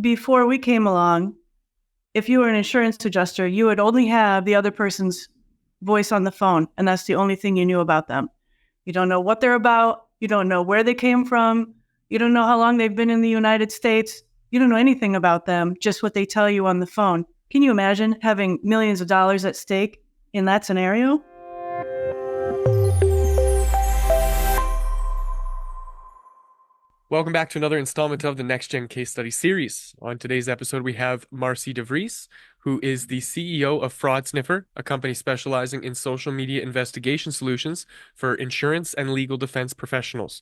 before we came along, if you were an insurance adjuster, you would only have the other person's voice on the phone, and that's the only thing you knew about them. You don't know what they're about. You don't know where they came from. You don't know how long they've been in the United States. You don't know anything about them, just what they tell you on the phone. Can you imagine having millions of dollars at stake in that scenario? Welcome back to another installment of the Next Gen Case Study Series. On today's episode, we have Marci DeVries, who is the CEO of FraudSniffr, a company specializing in social media investigation solutions for insurance and legal defense professionals.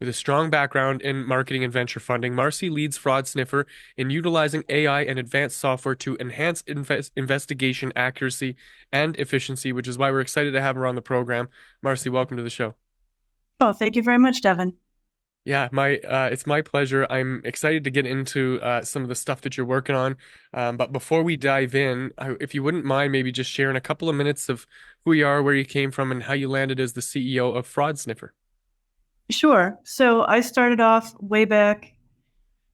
With a strong background in marketing and venture funding, Marci leads FraudSniffr in utilizing AI and advanced software to enhance investigation accuracy and efficiency, which is why we're excited to have her on the program. Marci, welcome to the show. Oh, thank you very much, Devin. Yeah, it's my pleasure. I'm excited to get into some of the stuff that you're working on. But before we dive in, if you wouldn't mind maybe just sharing a couple of minutes of who you are, where you came from, and how you landed as the CEO of FraudSniffr. Sure. So I started off way back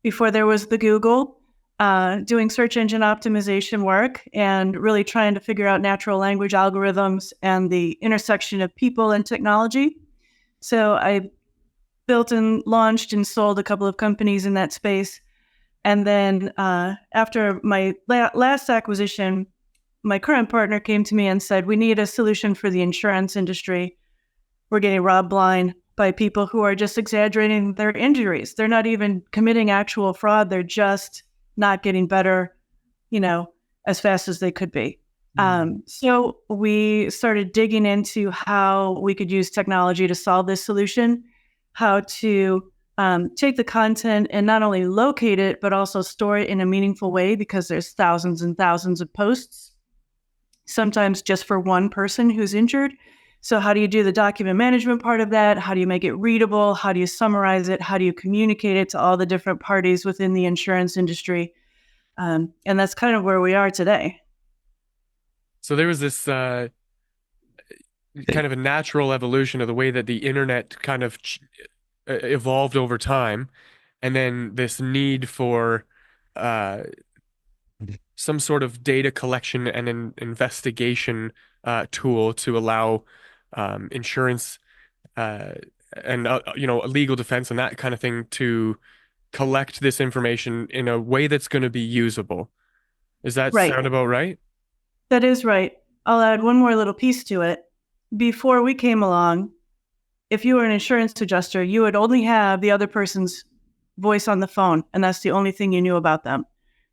before there was the Google, doing search engine optimization work and really trying to figure out natural language algorithms and the intersection of people and technology. So I built and launched and sold a couple of companies in that space. And then after my last acquisition, my current partner came to me and said, we need a solution for the insurance industry. We're getting robbed blind by people who are just exaggerating their injuries. They're not even committing actual fraud. They're just not getting better, as fast as they could be. So we started digging into how we could use technology to solve this solution, how to take the content and not only locate it, but also store it in a meaningful way, because there's thousands and thousands of posts, sometimes just for one person who's injured. So how do you do the document management part of that? How do you make it readable? How do you summarize it? How do you communicate it to all the different parties within the insurance industry? And that's kind of where we are today. So there was this kind of a natural evolution of the way that the internet kind of evolved over time, and then this need for uh, some sort of data collection and an investigation tool to allow insurance uh, and legal defense and that kind of thing to collect this information in a way that's going to be usable. Does that Right. sound about right? That is right. I'll add one more little piece to it. Before we came along, if you were an insurance adjuster, you would only have the other person's voice on the phone, and that's the only thing you knew about them.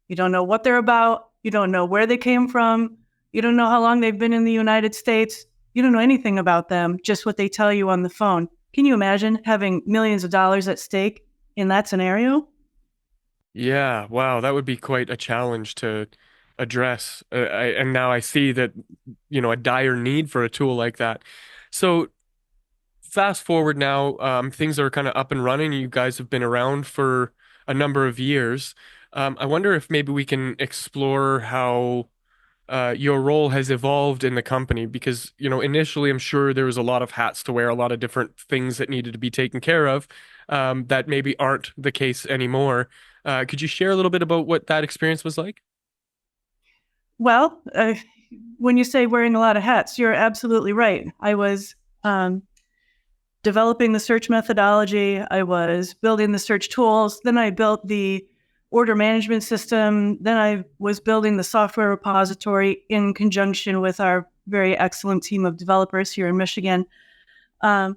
You don't know what they're about. You don't know where they came from. You don't know how long they've been in the United States. You don't know anything about them, just what they tell you on the phone. Can you imagine having millions of dollars at stake in that scenario? Yeah, wow, that would be quite a challenge to address. And now I see that, a dire need for a tool like that. So fast forward now, things are kind of up and running. You guys have been around for a number of years. I wonder if maybe we can explore how your role has evolved in the company because, initially I'm sure there was a lot of hats to wear, a lot of different things that needed to be taken care of, that maybe aren't the case anymore. Could you share a little bit about what that experience was like? Well, when you say wearing a lot of hats, you're absolutely right. I was developing the search methodology. I was building the search tools. Then I built the order management system. Then I was building the software repository in conjunction with our very excellent team of developers here in Michigan. Um,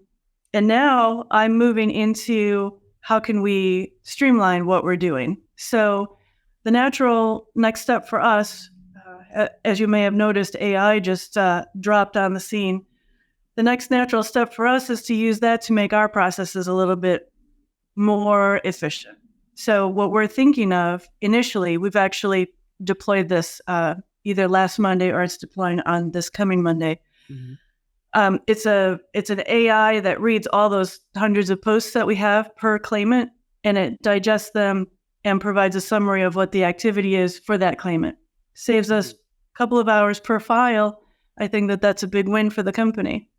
and now I'm moving into how can we streamline what we're doing. So the natural next step for us, as you may have noticed, AI just dropped on the scene. The next natural step for us is to use that to make our processes a little bit more efficient. So what we're thinking of initially, we've actually deployed this either last Monday or it's deploying on this coming Monday. Mhm. It's an AI that reads all those hundreds of posts that we have per claimant, and it digests them and provides a summary of what the activity is for that claimant. Saves us a couple of hours per file. I think that that's a big win for the company.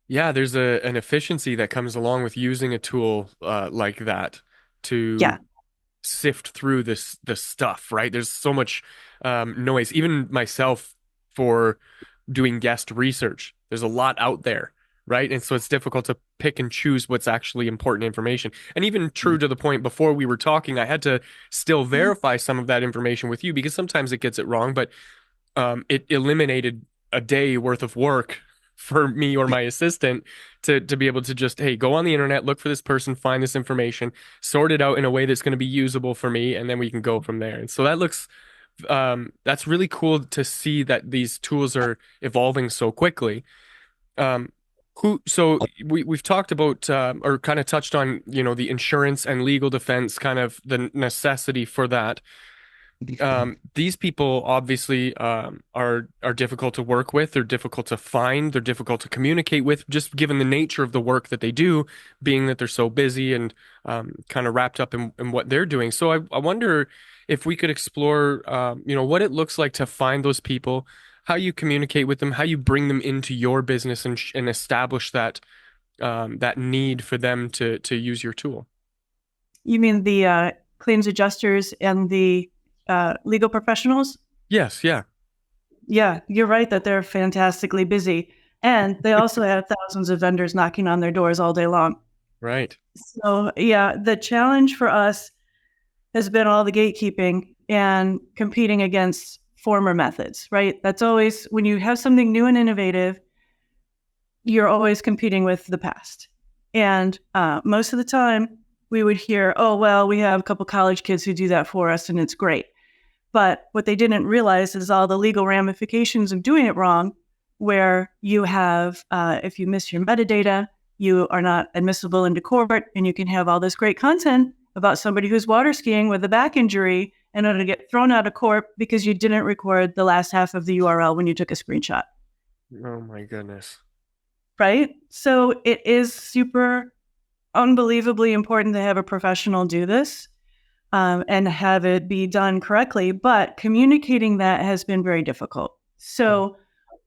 Yeah, there's an efficiency that comes along with using a tool like that to Yeah. sift through this stuff, right? There's so much noise. Even myself, for doing guest research, there's a lot out there, right? And so it's difficult to pick and choose what's actually important information. And even true to the point, before we were talking, I had to still verify some of that information with you because sometimes it gets it wrong, but it eliminated a day worth of work for me or my assistant to be able to just, hey, go on the internet, look for this person, find this information, sort it out in a way that's going to be usable for me, and then we can go from there. And so that's really cool to see that these tools are evolving so quickly. Um, so we've talked about or kind of touched on, the insurance and legal defense, kind of the necessity for that. These people obviously are difficult to work with. They're difficult to find. They're difficult to communicate with, just given the nature of the work that they do, being that they're so busy and kind of wrapped up in what they're doing. So I wonder if we could explore, what it looks like to find those people, how you communicate with them, how you bring them into your business and establish that need for them to use your tool. You mean the claims adjusters and the legal professionals? Yes, yeah, Yeah, you're right that they're fantastically busy. And they also have thousands of vendors knocking on their doors all day long. right. So, yeah, the challenge for us has been all the gatekeeping and competing against former methods, right? That's always, when you have something new and innovative, you're always competing with the past. And most of the time, we would hear, oh, well, we have a couple college kids who do that for us, and it's great. But what they didn't realize is all the legal ramifications of doing it wrong, where you have, if you miss your metadata, you are not admissible into court, and you can have all this great content about somebody who's water skiing with a back injury, and it'll get thrown out of court because you didn't record the last half of the URL when you took a screenshot. Oh my goodness. Right? So it is super unbelievably important to have a professional do this. And have it be done correctly. But communicating that has been very difficult. So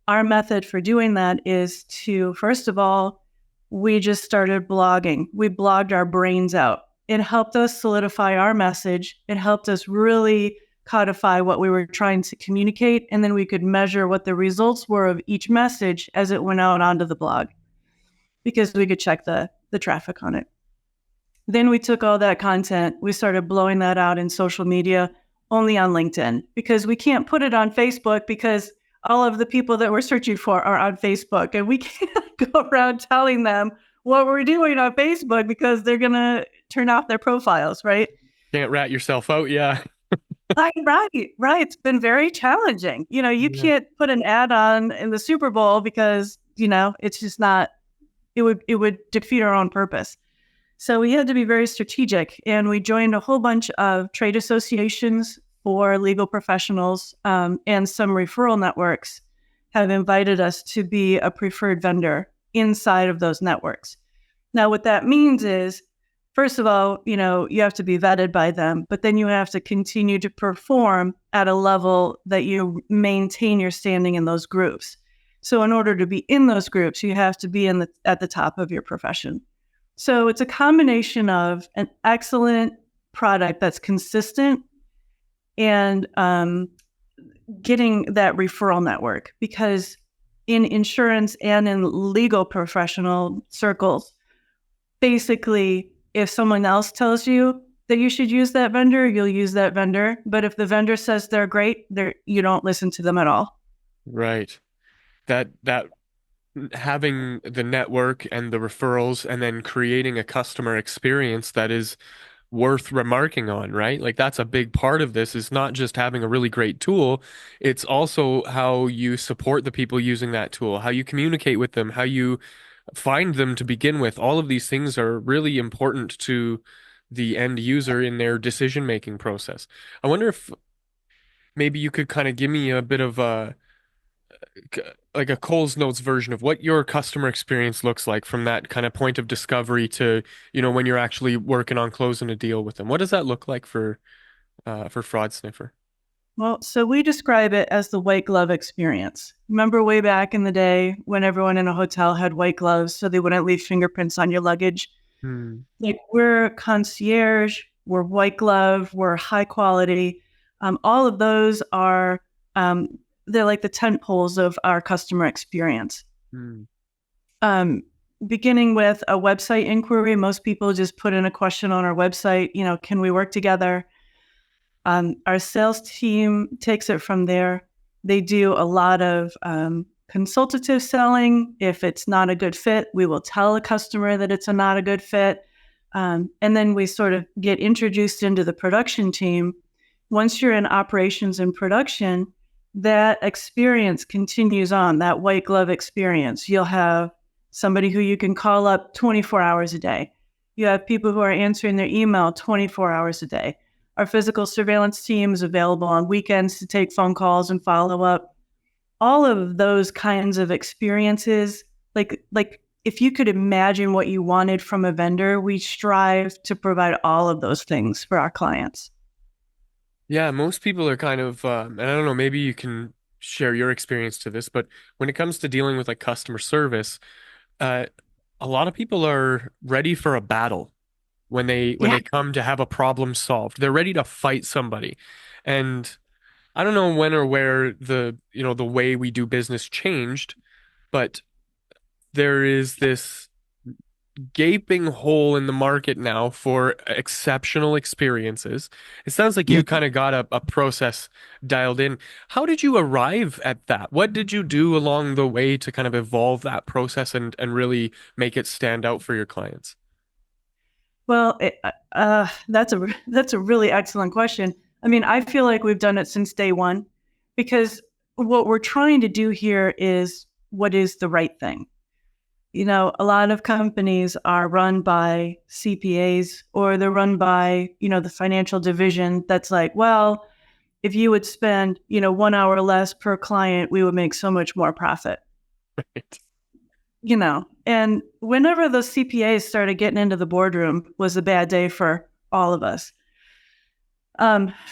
our method for doing that is to, first of all, we just started blogging. We blogged our brains out. It helped us solidify our message. It helped us really codify what we were trying to communicate. And then we could measure what the results were of each message as it went out onto the blog, because we could check the traffic on it. Then we took all that content, we started blowing that out in social media, only on LinkedIn, because we can't put it on Facebook because all of the people that we're searching for are on Facebook. And we can't go around telling them what we're doing on Facebook because they're going to turn off their profiles, right? Can't rat yourself out, yeah. Right. It's been very challenging. You Yeah. can't put an ad on in the Super Bowl because, it's just not, it would defeat our own purpose. So we had to be very strategic, and we joined a whole bunch of trade associations for legal professionals, and some referral networks have invited us to be a preferred vendor inside of those networks. Now, what that means is, first of all, you have to be vetted by them, but then you have to continue to perform at a level that you maintain your standing in those groups. So in order to be in those groups, you have to be at the top of your profession. So it's a combination of an excellent product that's consistent and getting that referral network, because in insurance and in legal professional circles, basically, if someone else tells you that you should use that vendor, you'll use that vendor. But if the vendor says they're great, you don't listen to them at all. Right. That having the network and the referrals and then creating a customer experience that is worth remarking on, right? Like that's a big part of this, is not just having a really great tool, it's also how you support the people using that tool, how you communicate with them, how you find them to begin with. All of these things are really important to the end user in their decision-making process. I wonder if maybe you could kind of give me a bit of like a Coles Notes version of what your customer experience looks like from that kind of point of discovery to, when you're actually working on closing a deal with them. What does that look like for FraudSniffr? Well, so we describe it as the white glove experience. Remember way back in the day when everyone in a hotel had white gloves so they wouldn't leave fingerprints on your luggage? Hmm. Like, we're concierge, we're white glove, we're high quality. All of those are, they're like the tent poles of our customer experience. Mm. Um, Beginning with a website inquiry, most people just put in a question on our website, can we work together? Our sales team takes it from there. They do a lot of consultative selling. If it's not a good fit, we will tell a customer that it's not a good fit. And then we sort of get introduced into the production team. Once you're in operations and production, that experience continues on, that white glove experience. You'll have somebody who you can call up 24 hours a day. You have people who are answering their email 24 hours a day. Our physical surveillance team is available on weekends to take phone calls and follow up. All of those kinds of experiences, like if you could imagine what you wanted from a vendor, we strive to provide all of those things for our clients. Yeah, most people are kind of, and I don't know, maybe you can share your experience to this, but when it comes to dealing with like customer service, uh, a lot of people are ready for a battle when Yeah. they come to have a problem solved. They're ready to fight somebody. And I don't know when or where the way we do business changed, but there is this gaping hole in the market now for exceptional experiences. It sounds like Yeah. you kind of got a process dialed in. How did you arrive at that? What did you do along the way to kind of evolve that process and really make it stand out for your clients? Well, that's a really excellent question. I mean, I feel like we've done it since day one, because what we're trying to do here is what is the right thing. A lot of companies are run by CPAs, or they're run by, the financial division that's like, well, if you would spend, 1 hour less per client, we would make so much more profit. And whenever those CPAs started getting into the boardroom was a bad day for all of us.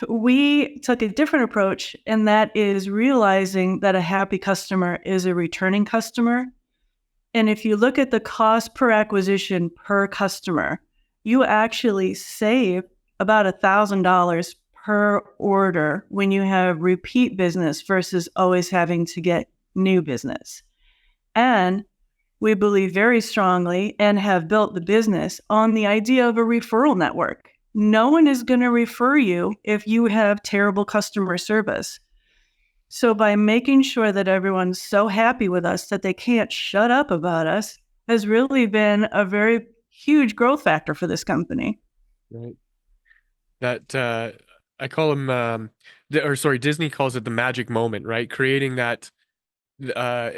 We took a different approach, and that is realizing that a happy customer is a returning customer. And if you look at the cost per acquisition per customer, you actually save about $1,000 per order when you have repeat business versus always having to get new business. And we believe very strongly and have built the business on the idea of a referral network. No one is going to refer you if you have terrible customer service. So by making sure that everyone's so happy with us that they can't shut up about us has really been a very huge growth factor for this company. Right. That I call them or sorry, Disney calls it the magic moment, right? Creating that uh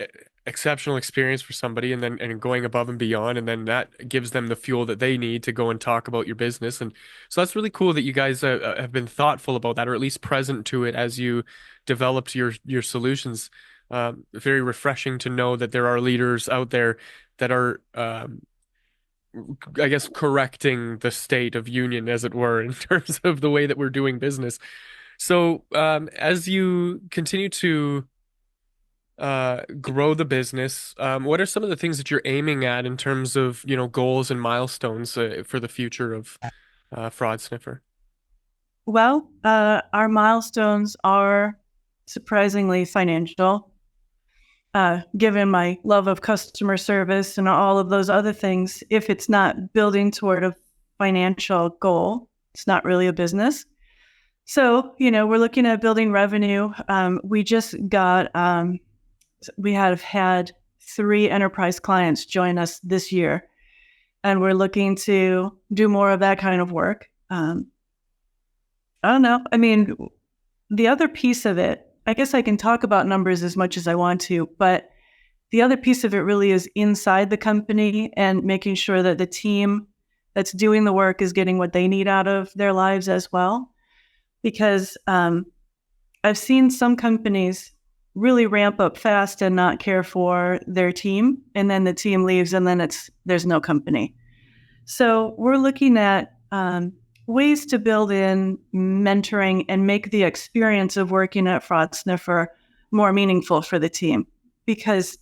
exceptional experience for somebody and going above and beyond, and then that gives them the fuel that they need to go and talk about your business. And so that's really cool that you guys have been thoughtful about that, or at least present to it as you developed your solutions. Very refreshing to know that there are leaders out there that are I guess correcting the state of union, as it were, in terms of the way that we're doing business. So, as you continue to grow the business, what are some of the things that you're aiming at in terms of, goals and milestones for the future of FraudSniffr? Well, our milestones are surprisingly financial. Given my love of customer service and all of those other things, if it's not building toward a financial goal, it's not really a business. So, we're looking at building revenue. We have had 3 enterprise clients join us this year, and we're looking to do more of that kind of work. I don't know. I mean, the other piece of it, I guess I can talk about numbers as much as I want to, but the other piece of it really is inside the company and making sure that the team that's doing the work is getting what they need out of their lives as well. Because I've seen some companies really ramp up fast and not care for their team, and then the team leaves, and then there's no company. So we're looking at ways to build in mentoring and make the experience of working at FraudSniffr more meaningful for the team, because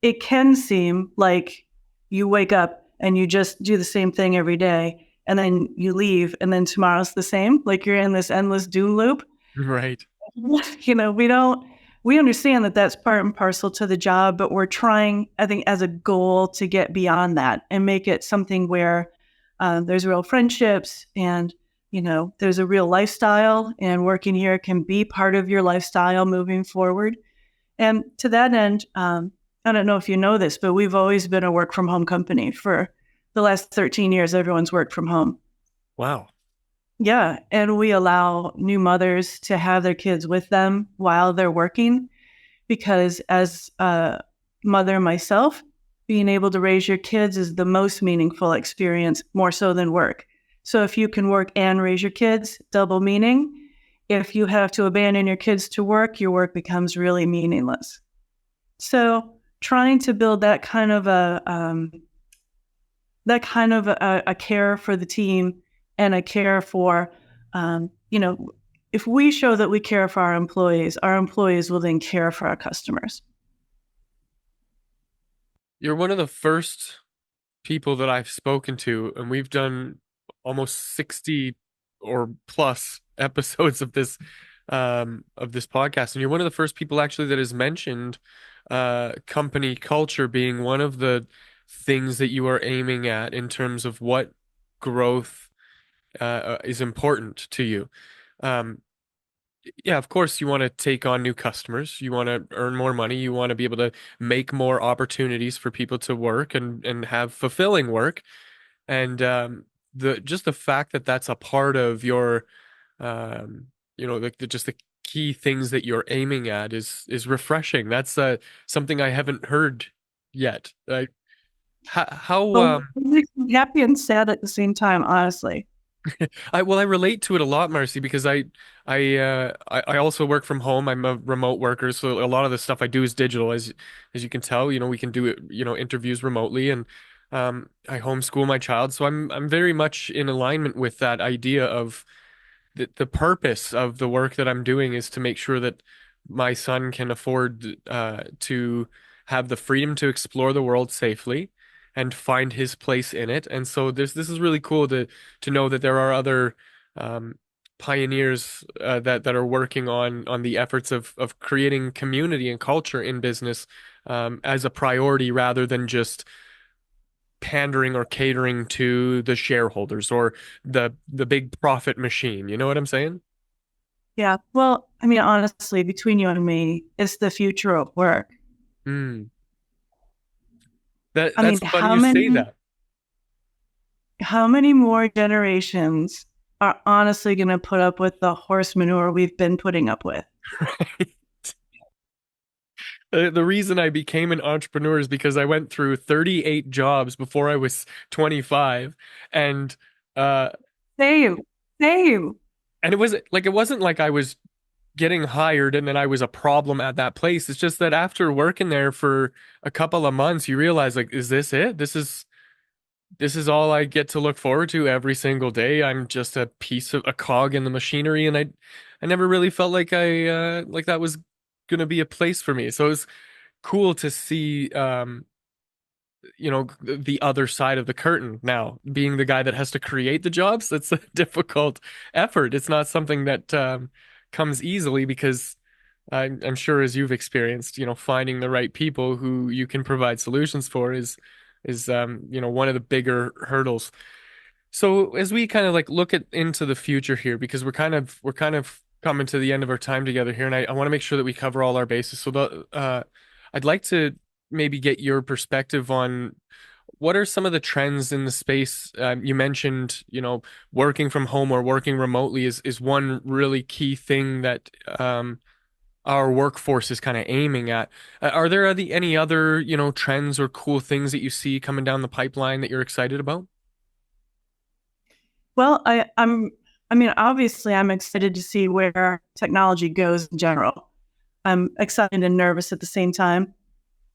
it can seem like you wake up and you just do the same thing every day, and then you leave, and then tomorrow's the same. Like you're in this endless doom loop. Right. We understand that that's part and parcel to the job, but we're trying, I think, as a goal to get beyond that and make it something where there's real friendships and, there's a real lifestyle, and working here can be part of your lifestyle moving forward. And to that end, I don't know if you know this, but we've always been a work from home company. For the last 13 years, everyone's worked from home. Wow. Yeah. And we allow new mothers to have their kids with them while they're working, because as a mother myself, being able to raise your kids is the most meaningful experience, more so than work. So if you can work and raise your kids, double meaning. If you have to abandon your kids to work, your work becomes really meaningless. So trying to build that kind of a care for the team, and a care for, if we show that we care for our employees will then care for our customers. You're one of the first people that I've spoken to, and we've done almost 60 or plus episodes of this podcast, and you're one of the first people actually that has mentioned company culture being one of the things that you are aiming at in terms of what growth is important to you. Um, yeah, of course, you want to take on new customers. You want to earn more money. You want to be able to make more opportunities for people to work and have fulfilling work. And the just the fact that that's a part of your, just the key things that you're aiming at is refreshing. That's something I haven't heard yet. How Well, it makes me happy and sad at the same time, honestly. I relate to it a lot, Marcy, because I also work from home. I'm a remote worker, so a lot of the stuff I do is digital, as you can tell. We can do it, interviews remotely, and I homeschool my child, so I'm very much in alignment with that idea of the purpose of the work that I'm doing is to make sure that my son can afford to have the freedom to explore the world safely and find his place in it. And so this is really cool to know that there are other um, pioneers that are working on the efforts of creating community and culture in business as a priority rather than just pandering or catering to the shareholders or the big profit machine. You know what I'm saying? Yeah. Well, I mean, honestly, between you and me, it's the future of work. Mm. That I mean, that's funny you say that. how many more generations are honestly going to put up with the horse manure we've been putting up with? The reason I became an entrepreneur is because I went through 38 jobs before I was 25, and uh Same, same. and it wasn't like I was getting hired and then I was a problem at that place. It's just that after working there for a couple of months, you realize, like, is this it? This is all I get to look forward to every single day. I'm just a piece of a cog in the machinery, and I never really felt like like that was gonna be a place for me. So it's cool to see the other side of the curtain now, being the guy that has to create the jobs. That's a difficult effort. It's not something that comes easily because I'm sure, as you've experienced, finding the right people who you can provide solutions for is one of the bigger hurdles. So as we kind of like look at into the future here, because we're kind of coming to the end of our time together here, and I want to make sure that we cover all our bases. So I'd like to maybe get your perspective on what are some of the trends in the space. You mentioned, working from home or working remotely is one really key thing that our workforce is kind of aiming at. Are there any other, trends or cool things that you see coming down the pipeline that you're excited about? Well, obviously, I'm excited to see where technology goes in general. I'm excited and nervous at the same time,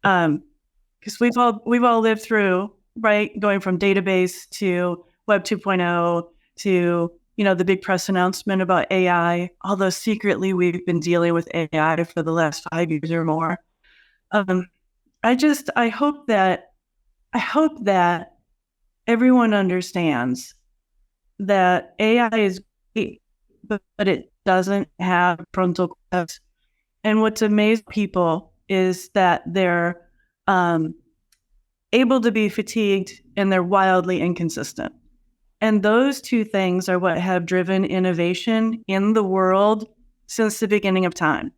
because we've all lived through, right, going from database to Web 2.0 to the big press announcement about AI. Although secretly we've been dealing with AI for the last 5 years or more. Um, I hope that everyone understands that AI is great, but it doesn't have frontal cortex. And what's amazed people is that they're um, able to be fatigued and they're wildly inconsistent. And those two things are what have driven innovation in the world since the beginning of time.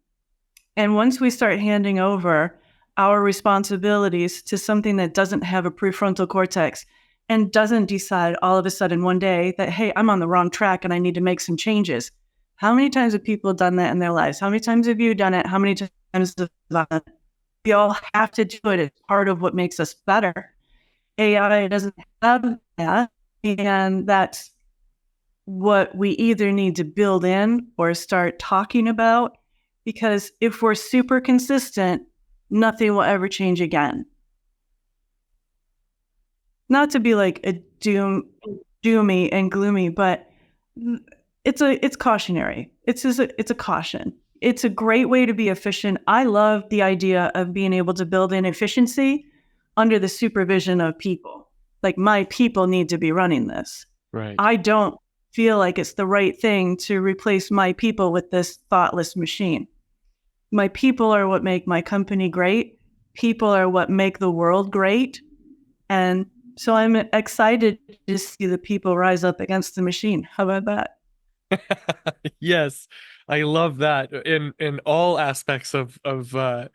And once we start handing over our responsibilities to something that doesn't have a prefrontal cortex and doesn't decide all of a sudden one day that, hey, I'm on the wrong track and I need to make some changes. How many times have people done that in their lives? How many times have you done it? How many times have I done it? We all have to do it. It's part of what makes us better. AI doesn't have that. And that's what we either need to build in or start talking about. Because if we're super consistent, nothing will ever change again. Not to be like a doomy and gloomy, but it's cautionary. It's a caution. It's a great way to be efficient. I love the idea of being able to build in efficiency under the supervision of people. Like my people need to be running this. Right. I don't feel like it's the right thing to replace my people with this thoughtless machine. My people are what make my company great. People are what make the world great. And so I'm excited to see the people rise up against the machine. How about that? Yes, I love that in all aspects of the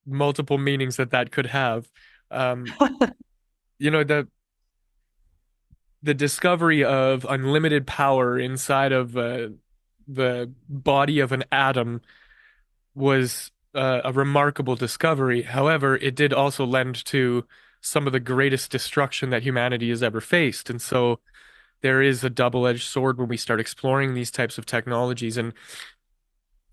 multiple meanings that that could have. Um, you know, the discovery of unlimited power inside of the body of an atom was a remarkable discovery. However, it did also lend to some of the greatest destruction that humanity has ever faced. And so there is a double-edged sword when we start exploring these types of technologies. And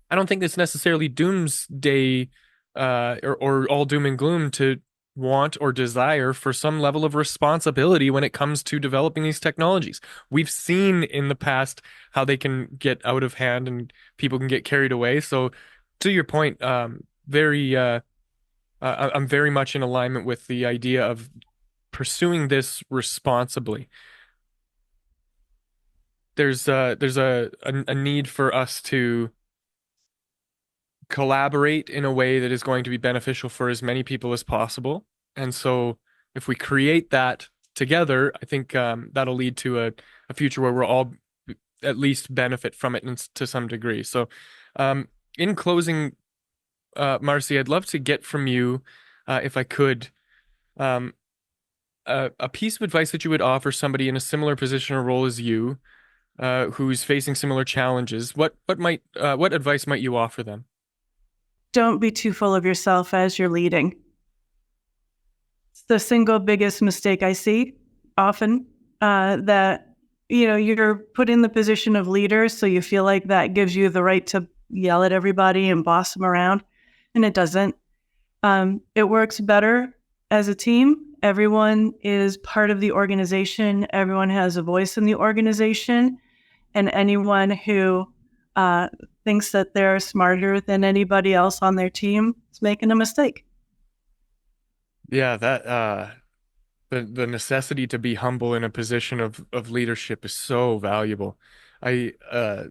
I don't think it's necessarily doomsday or all doom and gloom to want or desire for some level of responsibility when it comes to developing these technologies. We've seen in the past how they can get out of hand and people can get carried away. So, to your point, I'm very much in alignment with the idea of pursuing this responsibly. There's a need for us to collaborate in a way that is going to be beneficial for as many people as possible. And so if we create that together, I think that'll lead to a future where we'll all at least benefit from it to some degree. So um, in closing, Marcy, I'd love to get from you, if I could, um, a piece of advice that you would offer somebody in a similar position or role as you, who's facing similar challenges. What advice might you offer them? Don't be too full of yourself as you're leading. It's the single biggest mistake I see often, that you're put in the position of leader, so you feel like that gives you the right to yell at everybody and boss them around, and it doesn't. It works better as a team. Everyone is part of the organization. Everyone has a voice in the organization, and anyone who uh, thinks that they're smarter than anybody else on their team is making a mistake. Yeah, that the necessity to be humble in a position of leadership is so valuable. I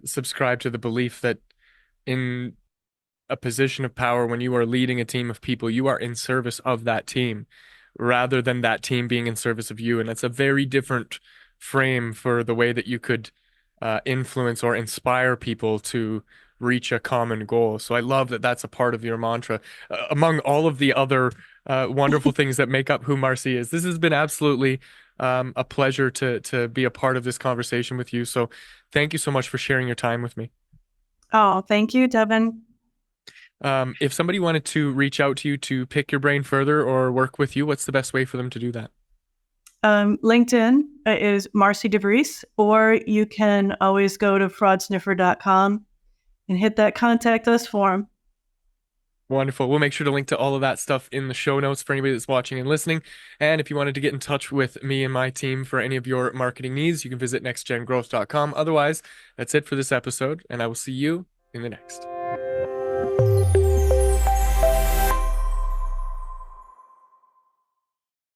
subscribe to the belief that in a position of power, when you are leading a team of people, you are in service of that team rather than that team being in service of you. And it's a very different frame for the way that you could influence or inspire people to reach a common goal. So I love that that's a part of your mantra, among all of the other wonderful things that make up who Marcy is. This has been absolutely a pleasure to be a part of this conversation with you. So thank you so much for sharing your time with me. Oh, thank you, Devin. If somebody wanted to reach out to you to pick your brain further or work with you, what's the best way for them to do that? LinkedIn is Marci DeVries, or you can always go to fraudsniffr.com and hit that contact us form. Wonderful. We'll make sure to link to all of that stuff in the show notes for anybody that's watching and listening. And if you wanted to get in touch with me and my team for any of your marketing needs, you can visit nextgengrowth.com. Otherwise, that's it for this episode, and I will see you in the next.